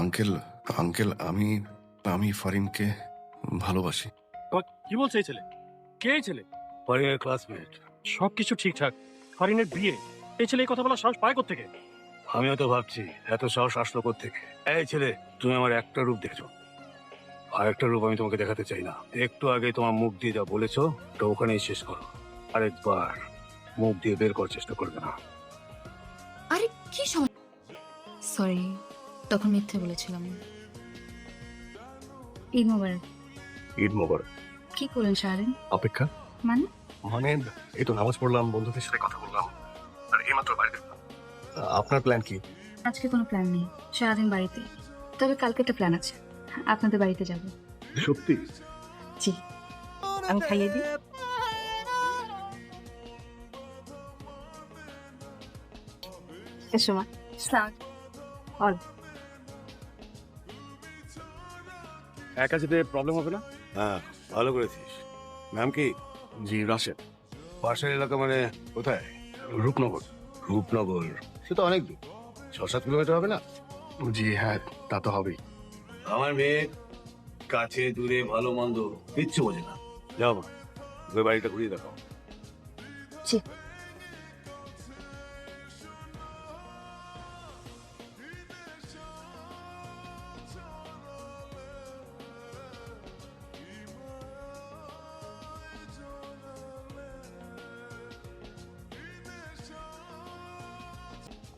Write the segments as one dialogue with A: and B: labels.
A: Uncle uncle আমি আমি ফারিনকে ভালোবাসি।
B: কি বলছে এই ছেলে? কে এই ছেলে?
C: ফারিনের ক্লাসমেট।
B: সবকিছু ঠিকঠাক, ফারিনের বিয়ে, এই ছেলে এই কথা বলার সাহস পায় কোত্থেকে?
C: আমিও তো ভাবছি এত সাহস আসলো কোত্থেকে। এই ছেলে, তুমি আমার একটা রূপ দেখছো, আর একটা রূপ আমি তোমাকে দেখাতে চাই না। একটু আগে তোমার মুখ দিয়ে যা বলেছো তো ওখানেই শেষ করো। আরেকবার মুখ দিয়ে বের করার চেষ্টা করবে না।
D: আরে কি সমস্যা? সরি, তখন মিথ্যে বলেছিলাম। ঈদ মোবারক।
A: ঈদ মোবারক।
D: কি করলেন সারাদিন?
A: অপেক্ষা
D: মানে
A: মানে এই তো নামাজ পড়লাম, বন্ধুদের সাথে কথা বললাম, আর এইমাত্র বাড়িতে। আপনার প্ল্যান কি?
D: আজকে কোনো প্ল্যান নেই, সারাদিন বাড়িতে। তবে কালকে একটা প্ল্যান আছে, আপনাদের বাড়িতে যাব।
A: সত্যি?
D: জি, আমি খাইয়ে দিই। এসো মা। অল
B: একা যেতে প্রবলেম হবে না?
C: হ্যাঁ, ভালো করেছিস। নাম কি?
A: জি, রাশেদ।
C: পাশের এলাকা মানে কোথায়?
A: রূপনগর।
C: রূপনগর, সে তো অনেক দূর, 6-7 কিলোমিটার হবে না?
A: জি হ্যাঁ, তা তো হবেই।
C: আমার মেয়ে কাছে দূরে ভালো মন্দ কিচ্ছু বোঝে না। যাও মা, ওই বাড়িটা ঘুরিয়ে দেখাও।
D: জি।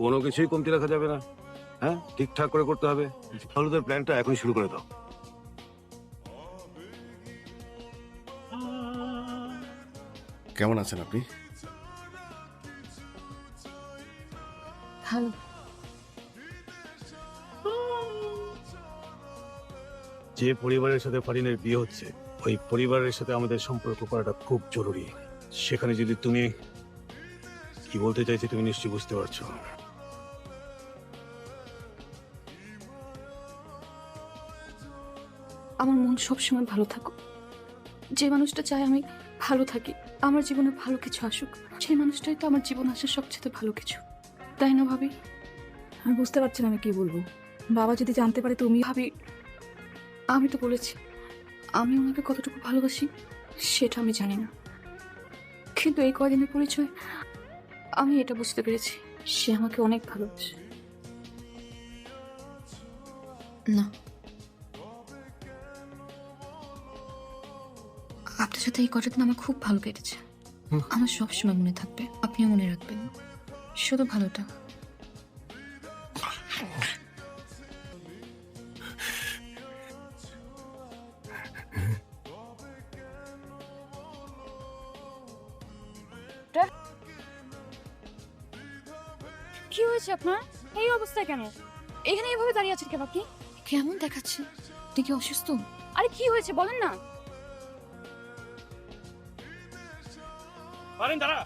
C: কোনো কিছুই কমতি রাখা যাবে না। হ্যাঁ, ঠিকঠাক করে করতে হবে। হলুদের প্ল্যানটা এখনই শুরু করে দাও।
A: কেমন আছেন আপনি?
D: ভালো।
C: যে পরিবারের সাথে ফারিনের বিয়ে হচ্ছে, ওই পরিবারের সাথে আমাদের সম্পর্ক করাটা খুব জরুরি। সেখানে যদি তুমি কি বলতে চাইছি তুমি নিশ্চয়ই বুঝতে পারছো।
E: আমার মন সবসময় ভালো থাকুক। যে মানুষটা চায় আমি ভালো থাকি, আমার জীবনে ভালো কিছু আসুক, সেই মানুষটাই তো আমার জীবন আসার সবচেয়ে ভালো কিছু, তাই না ভাবি?
F: আমি বুঝতে পারছি না আমি কি বলবো। বাবা যদি জানতে পারে তুমি।
E: ভাবি, আমি তো বলেছি আমি ওনাকে কতটুকু ভালোবাসি সেটা আমি জানি না, কিন্তু এই কয়দিনের পরিচয় আমি এটা বুঝতে পেরেছি, সে আমাকে অনেক ভালোবাসে।
D: না, আপনার সাথে এই কটা দিন আমার খুব ভালো কেটেছে। আমার সবসময় মনে থাকবে, আপনিও মনে রাখবেন শুধু ভালোটা।
E: কি হয়েছে আপনার? এই অবস্থা কেন? এখানে এভাবে দাঁড়িয়ে আছেন কেন আপনি?
D: কেমন দেখাচ্ছে? তুই কি অসুস্থ?
E: আরে কি হয়েছে বলেন না।
B: ফারিন দাঁড়া।